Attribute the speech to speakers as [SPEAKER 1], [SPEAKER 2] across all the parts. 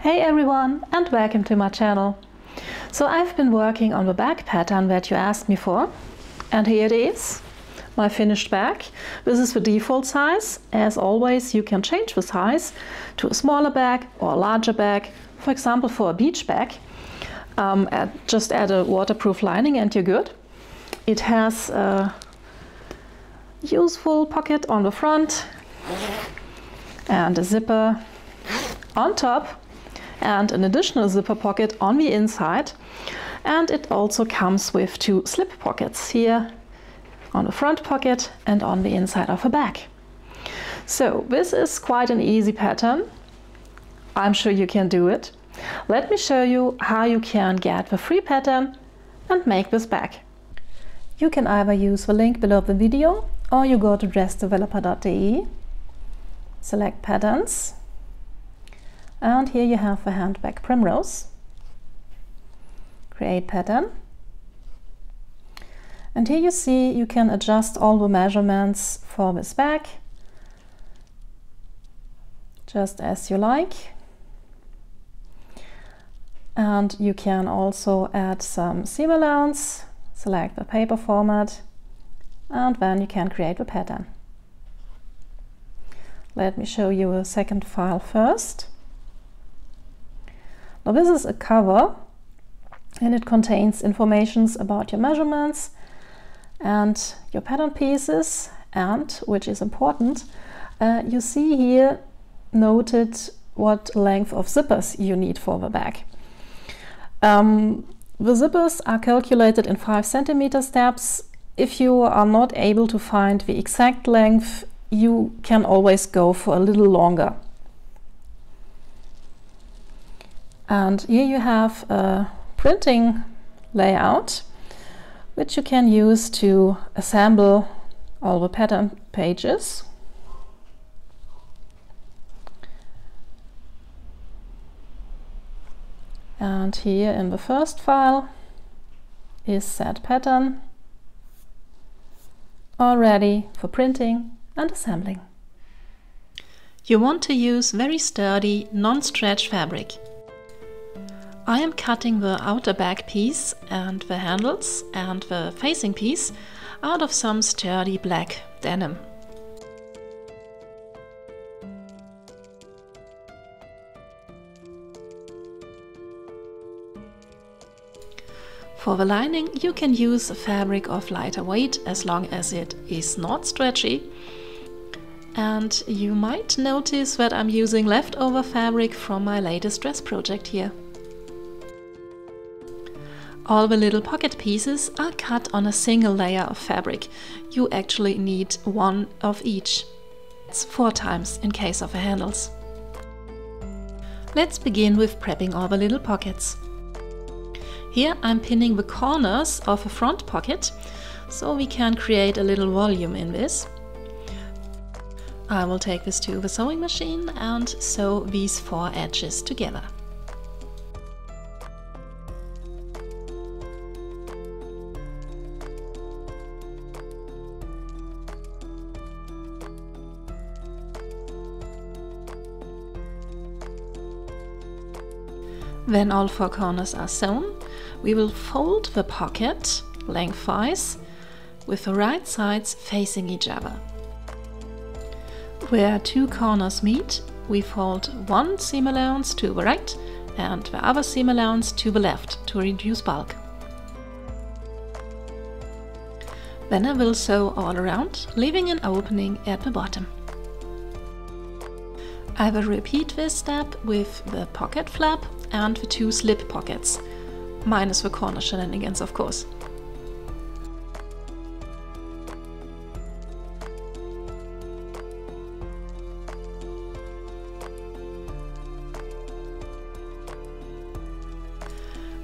[SPEAKER 1] Hey everyone, and welcome to my channel. So I've been working on the bag pattern that you asked me for, and here it is, my finished bag. This is the default size. As always, you can change the size to a smaller bag or a larger bag. For example, for a beach bag, just add a waterproof lining and you're good. It has a useful pocket on the front and a zipper on top and an additional zipper pocket on the inside, and it also comes with two slip pockets here on the front pocket and on the inside of the bag. So this is quite an easy pattern. I'm sure you can do it. Let me show you how you can get the free pattern and make this bag. You can either use the link below the video or you go to dressdeveloper.de, select patterns, and here you have the handbag primrose. Create pattern. And here you see you can adjust all the measurements for this bag just as you like. And you can also add some seam allowance, select the paper format, and then you can create the pattern. Let me show you a second file first. Now this is a cover and it contains information about your measurements and your pattern pieces, and, which is important, you see here noted what length of zippers you need for the bag. The zippers are calculated in 5 centimeter steps. If you are not able to find the exact length, you can always go for a little longer. And here you have a printing layout which you can use to assemble all the pattern pages. And here in the first file is set pattern, all ready for printing and assembling. You want to use very sturdy, non-stretch fabric. I am cutting the outer back piece and the handles and the facing piece out of some sturdy black denim. For the lining, you can use a fabric of lighter weight as long as it is not stretchy. And you might notice that I'm using leftover fabric from my latest dress project here. All the little pocket pieces are cut on a single layer of fabric. You actually need one of each. It's 4 times in case of the handles. Let's begin with prepping all the little pockets. Here I'm pinning the corners of a front pocket, so we can create a little volume in this. I will take this to the sewing machine and sew these 4 edges together. When all 4 corners are sewn, we will fold the pocket lengthwise with the right sides facing each other. Where 2 corners meet, we fold 1 seam allowance to the right and the other seam allowance to the left to reduce bulk. Then I will sew all around, leaving an opening at the bottom. I will repeat this step with the pocket flap and the 2 slip pockets, minus the corner shenanigans, of course.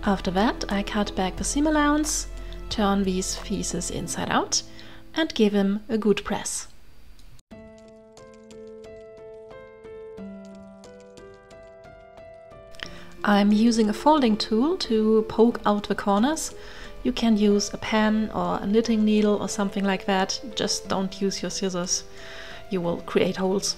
[SPEAKER 1] After that, I cut back the seam allowance, turn these pieces inside out and give them a good press. I'm using a folding tool to poke out the corners. You can use a pen or a knitting needle or something like that. Just don't use your scissors. You will create holes.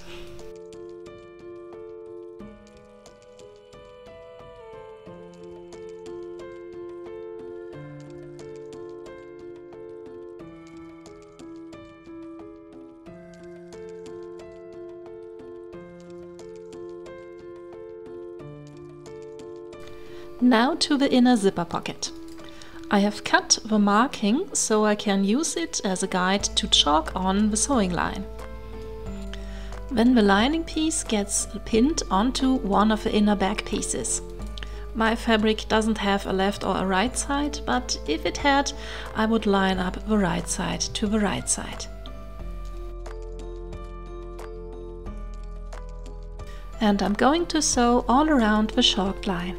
[SPEAKER 1] Now to the inner zipper pocket. I have cut the marking so I can use it as a guide to chalk on the sewing line. Then the lining piece gets pinned onto one of the inner back pieces. My fabric doesn't have a left or a right side, but if it had, I would line up the right side to the right side. And I'm going to sew all around the chalked line.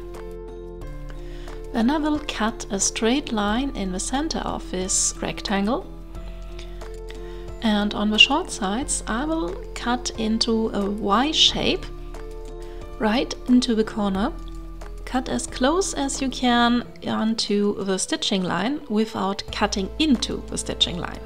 [SPEAKER 1] Then I will cut a straight line in the center of this rectangle. And on the short sides I will cut into a Y shape right into the corner. Cut as close as you can onto the stitching line without cutting into the stitching line.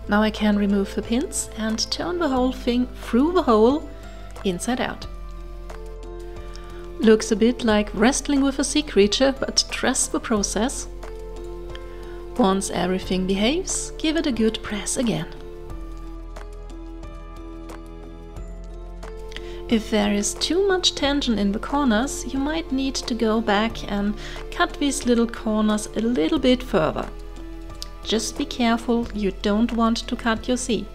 [SPEAKER 1] Now I can remove the pins and turn the whole thing through the hole inside out. Looks a bit like wrestling with a sea creature, but trust the process. Once everything behaves, give it a good press again. If there is too much tension in the corners, you might need to go back and cut these little corners a little bit further. Just be careful, you don't want to cut your seam.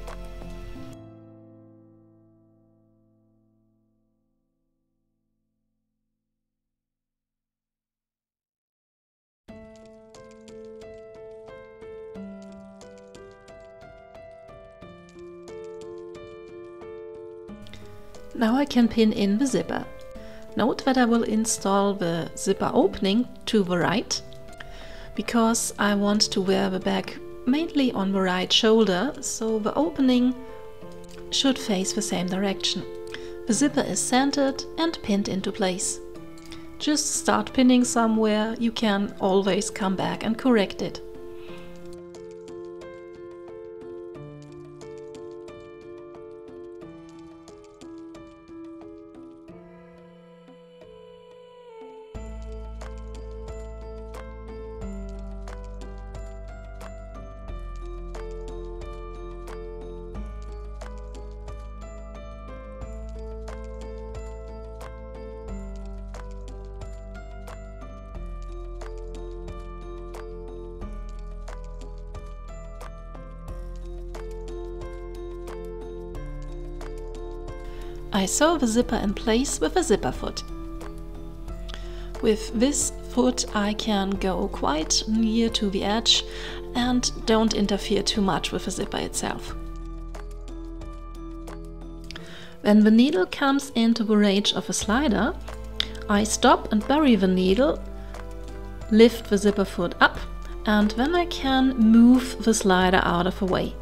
[SPEAKER 1] Now I can pin in the zipper. Note that I will install the zipper opening to the right, because I want to wear the bag mainly on the right shoulder, so the opening should face the same direction. The zipper is centered and pinned into place. Just start pinning somewhere, you can always come back and correct it. I sew the zipper in place with a zipper foot. With this foot I can go quite near to the edge and don't interfere too much with the zipper itself. When the needle comes into the range of a slider, I stop and bury the needle, lift the zipper foot up, and then I can move the slider out of the way.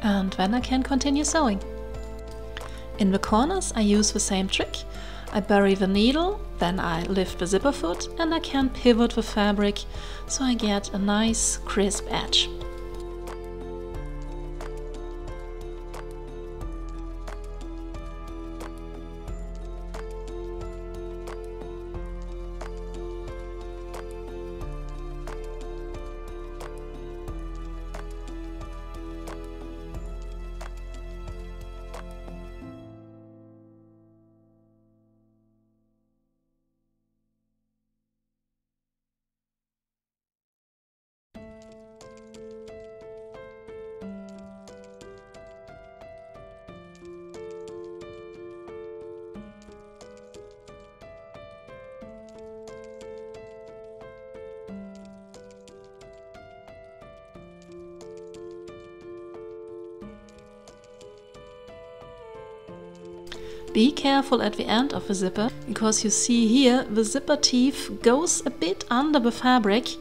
[SPEAKER 1] And then I can continue sewing. In the corners I use the same trick. I bury the needle, then I lift the zipper foot and I can pivot the fabric so I get a nice crisp edge. Be careful at the end of the zipper, because you see here the zipper teeth goes a bit under the fabric,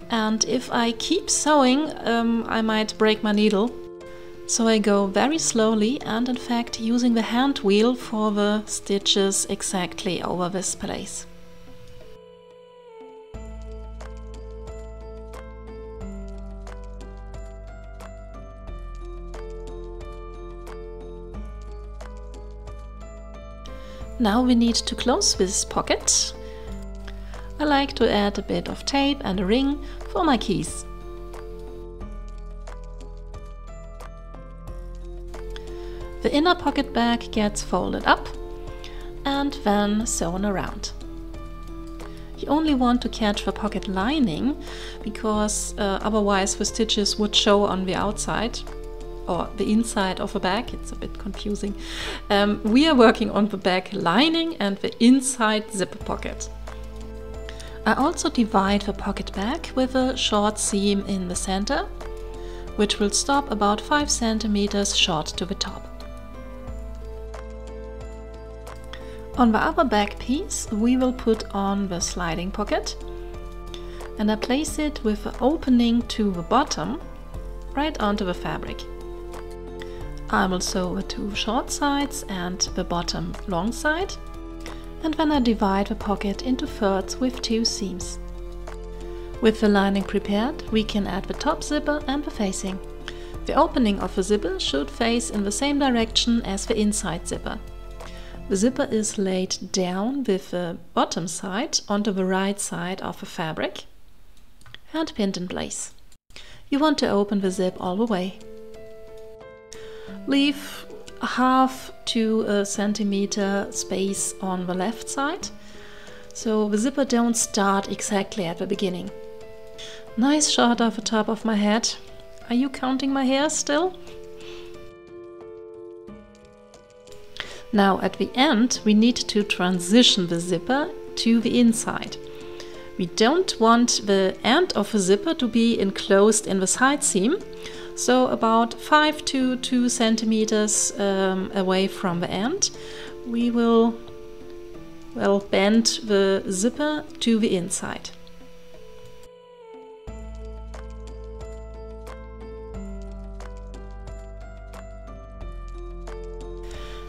[SPEAKER 1] and if I keep sewing I might break my needle. So I go very slowly and in fact using the hand wheel for the stitches exactly over this place. Now we need to close this pocket. I like to add a bit of tape and a ring for my keys. The inner pocket bag gets folded up and then sewn around. You only want to catch the pocket lining because otherwise the stitches would show on the outside or the inside of the bag. It's a bit confusing. We are working on the bag lining and the inside zipper pocket. I also divide the pocket bag with a short seam in the center, which will stop about 5 centimeters short to the top. On the other back piece we will put on the sliding pocket, and I place it with the opening to the bottom right onto the fabric. I will sew the 2 short sides and the bottom long side, and then I divide the pocket into thirds with 2 seams. With the lining prepared, we can add the top zipper and the facing. The opening of the zipper should face in the same direction as the inside zipper. The zipper is laid down with the bottom side onto the right side of the fabric and pinned in place. You want to open the zip all the way. Leave half to a centimeter space on the left side, so the zipper don't start exactly at the beginning. Nice shot of the top of my head. Are you counting my hair still? Now at the end we need to transition the zipper to the inside. We don't want the end of the zipper to be enclosed in the side seam, so about 5 to 2 centimeters away from the end we will bend the zipper to the inside.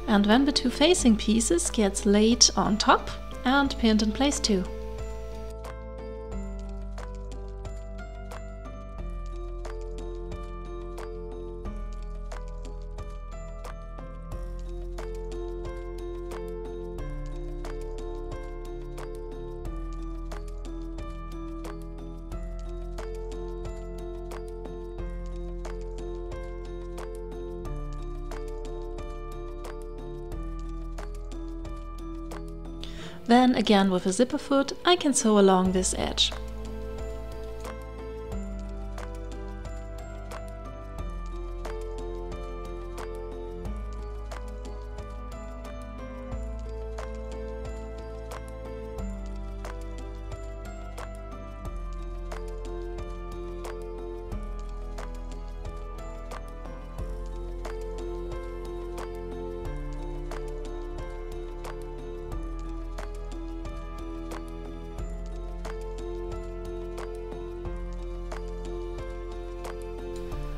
[SPEAKER 1] And then the 2 facing pieces get laid on top and pinned in place too. Then again with a zipper foot I can sew along this edge.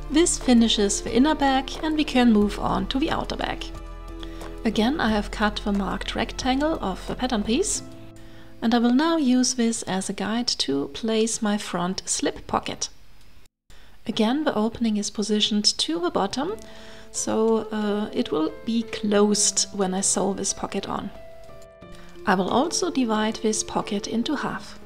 [SPEAKER 1] This finishes the inner bag and we can move on to the outer bag. Again I have cut the marked rectangle of the pattern piece, and I will now use this as a guide to place my front slip pocket. Again the opening is positioned to the bottom, so it will be closed when I sew this pocket on. I will also divide this pocket into half.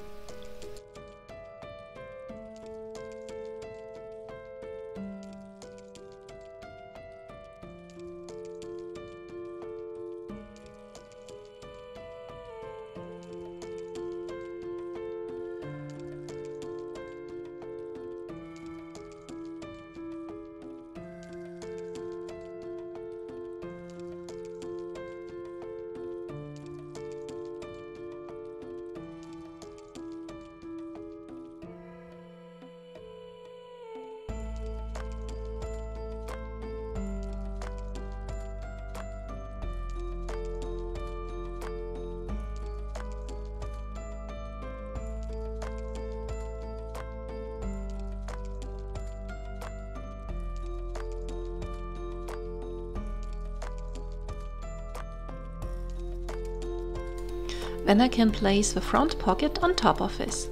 [SPEAKER 1] Then I can place the front pocket on top of this.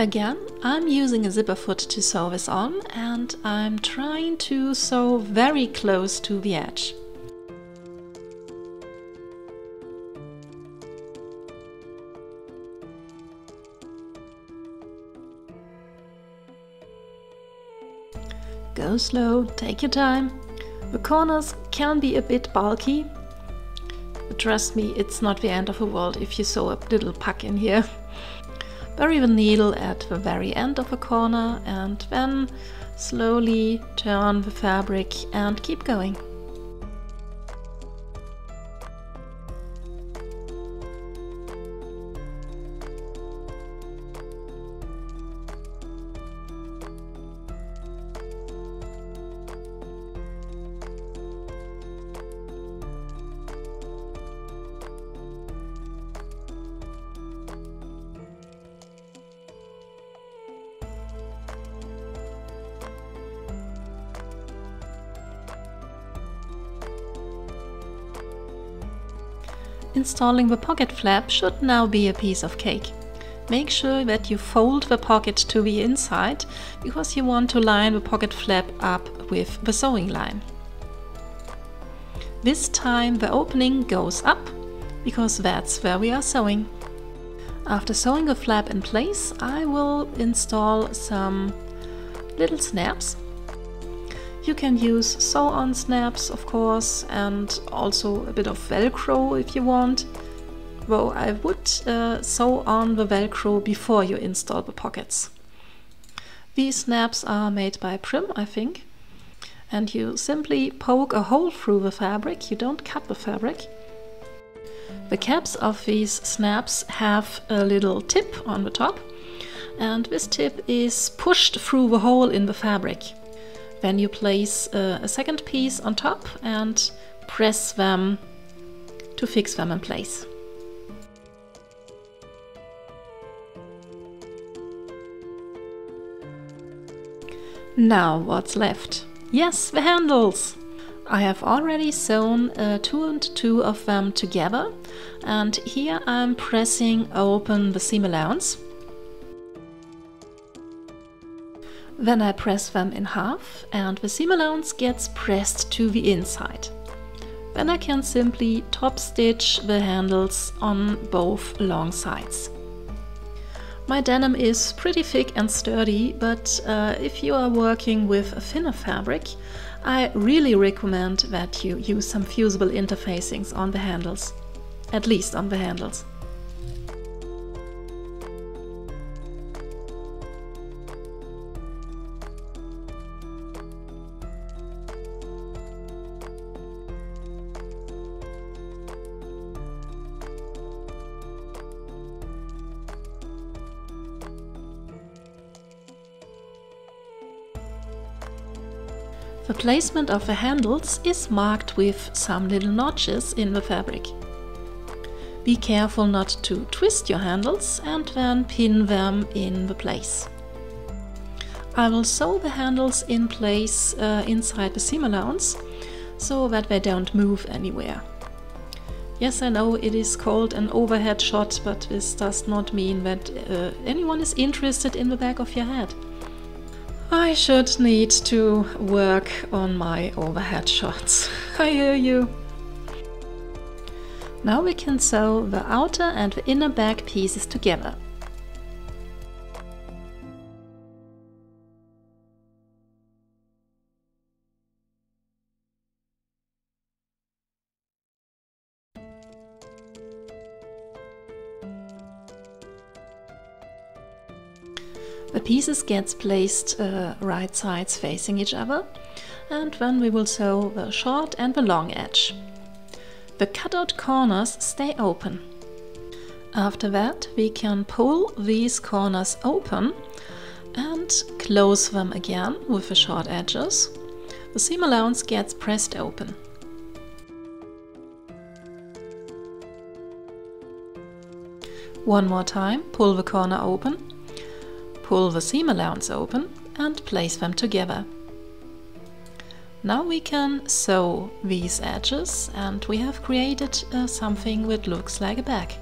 [SPEAKER 1] Again, I'm using a zipper foot to sew this on, and I'm trying to sew very close to the edge. Go slow, take your time. The corners can be a bit bulky, but trust me, it's not the end of the world if you sew a little puck in here. Bury the needle at the very end of the corner and then slowly turn the fabric and keep going. Installing the pocket flap should now be a piece of cake. Make sure that you fold the pocket to the inside, because you want to line the pocket flap up with the sewing line. This time the opening goes up, because that's where we are sewing. After sewing the flap in place, I will install some little snaps. You can use sew-on snaps, of course, and also a bit of Velcro if you want. Though I would sew on the Velcro before you install the pockets. These snaps are made by Prim, I think. And you simply poke a hole through the fabric, you don't cut the fabric. The caps of these snaps have a little tip on the top, and this tip is pushed through the hole in the fabric. Then you place a second piece on top and press them to fix them in place. Now what's left? Yes, the handles! I have already sewn 2 and 2 of them together, and here I'm pressing open the seam allowance. Then I press them in half and the seam allowance gets pressed to the inside. Then I can simply top stitch the handles on both long sides. My denim is pretty thick and sturdy, but if you are working with a thinner fabric, I really recommend that you use some fusible interfacings on the handles, at least on the handles. The placement of the handles is marked with some little notches in the fabric. Be careful not to twist your handles and then pin them in the place. I will sew the handles in place inside the seam allowance so that they don't move anywhere. Yes, I know it is called an overhead shot, but this does not mean that anyone is interested in the back of your head. I should need to work on my overhead shots. I hear you. Now we can sew the outer and the inner back pieces together. The pieces get placed right sides facing each other, and then we will sew the short and the long edge. The cutout corners stay open. After that we can pull these corners open and close them again with the short edges. The seam allowance gets pressed open. One more time, pull the corner open. Pull the seam allowance open and place them together. Now we can sew these edges and we have created something that looks like a bag.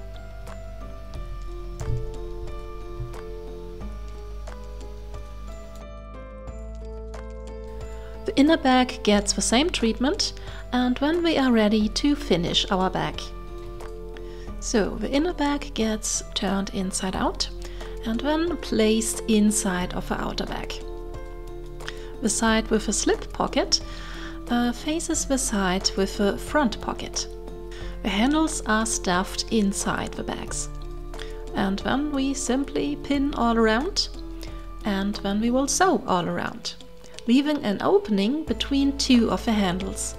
[SPEAKER 1] The inner bag gets the same treatment, and when we are ready to finish our bag. So the inner bag gets turned inside out and then placed inside of the outer bag. The side with a slip pocket faces the side with a front pocket. The handles are stuffed inside the bags. And then we simply pin all around, and then we will sew all around, leaving an opening between two of the handles.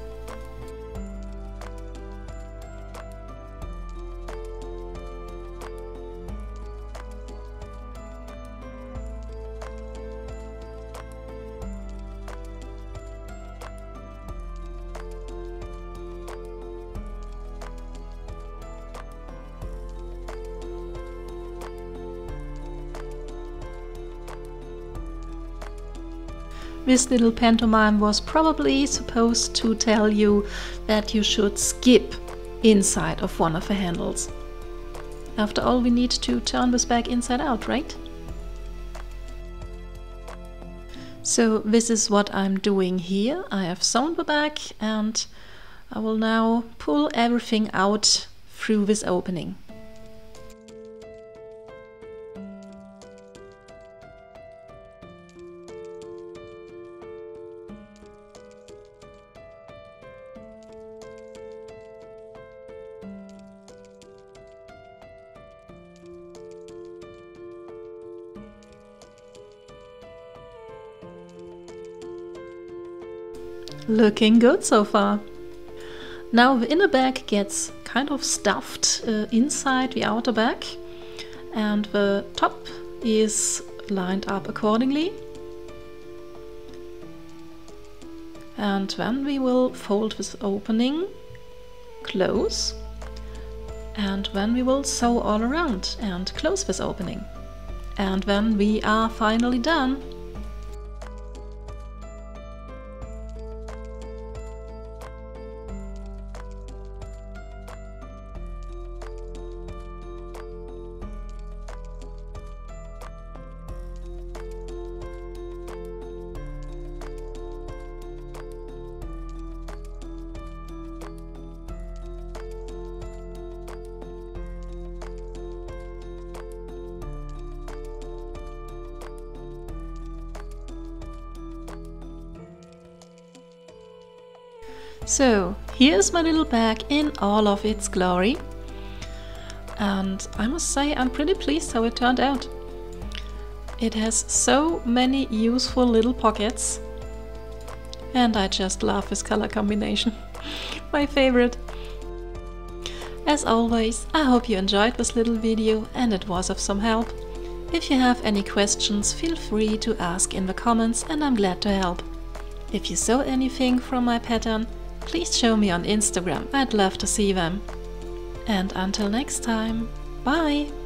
[SPEAKER 1] This little pantomime was probably supposed to tell you that you should skip inside of one of the handles. After all, we need to turn this bag inside out, right? So this is what I'm doing here. I have sewn the bag and I will now pull everything out through this opening. Looking good so far. Now the inner bag gets kind of stuffed inside the outer bag, and the top is lined up accordingly. And then we will fold this opening close, and then we will sew all around and close this opening. And then we are finally done. So here's my little bag in all of its glory, and I must say I'm pretty pleased how it turned out. It has so many useful little pockets, and I just love this color combination. My favorite. As always, I hope you enjoyed this little video and it was of some help. If you have any questions, feel free to ask in the comments and I'm glad to help. If you saw anything from my pattern, please show me on Instagram, I'd love to see them. And until next time, bye!